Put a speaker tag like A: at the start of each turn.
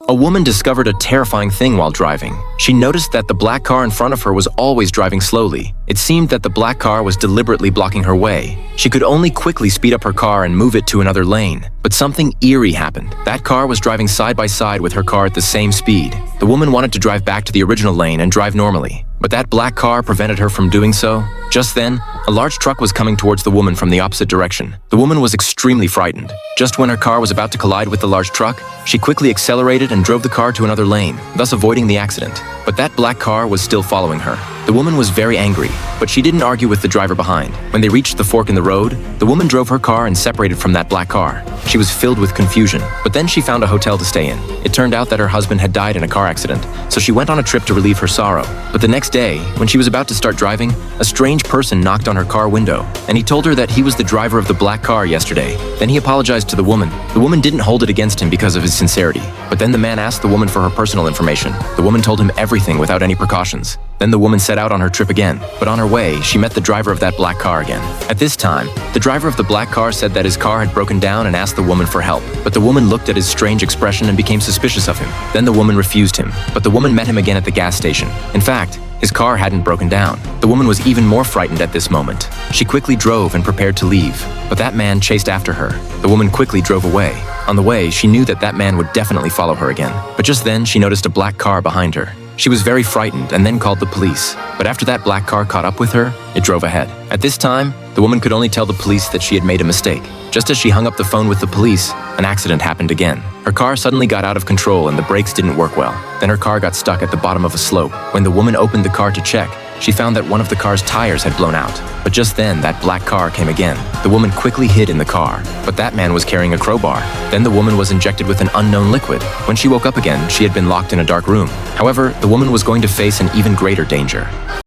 A: A woman discovered a terrifying thing while driving. She noticed that the black car in front of her was always driving slowly. It seemed that the black car was deliberately blocking her way. She could only quickly speed up her car and move it to another lane. But something eerie happened. That car was driving side by side with her car at the same speed. The woman wanted to drive back to the original lane and drive normally, but that black car prevented her from doing so. Just then, a large truck was coming towards the woman from the opposite direction. The woman was extremely frightened. Just when her car was about to collide with the large truck, she quickly accelerated and drove the car to another lane, thus avoiding the accident. But that black car was still following her. The woman was very angry, but she didn't argue with the driver behind. When they reached the fork in the road, the woman drove her car and separated from that black car. She was filled with confusion, but then she found a hotel to stay in. It turned out that her husband had died in a car accident, so she went on a trip to relieve her sorrow. But the next day, when she was about to start driving, a strange person knocked on her car window, and he told her that he was the driver of the black car yesterday. Then he apologized to the woman. The woman didn't hold it against him because of his sincerity. But then the man asked the woman for her personal information. The woman told him everything without any precautions. Then the woman set out on her trip again, but on her way, she met the driver of that black car again. At this time, the driver of the black car said that his car had broken down and asked the woman for help. But the woman looked at his strange expression and became suspicious of him. Then the woman refused him, but the woman met him again at the gas station. In fact, his car hadn't broken down. The woman was even more frightened at this moment. She quickly drove and prepared to leave, but that man chased after her. The woman quickly drove away. On the way, she knew that that man would definitely follow her again. But just then, she noticed a black car behind her. She was very frightened and then called the police. But after that black car caught up with her, it drove ahead. At this time, the woman could only tell the police that she had made a mistake. Just as she hung up the phone with the police, an accident happened again. Her car suddenly got out of control and the brakes didn't work well. Then her car got stuck at the bottom of a slope. When the woman opened the car to check, she found that one of the car's tires had blown out. But just then, that black car came again. The woman quickly hid in the car, but that man was carrying a crowbar. Then the woman was injected with an unknown liquid. When she woke up again, she had been locked in a dark room. However, the woman was going to face an even greater danger.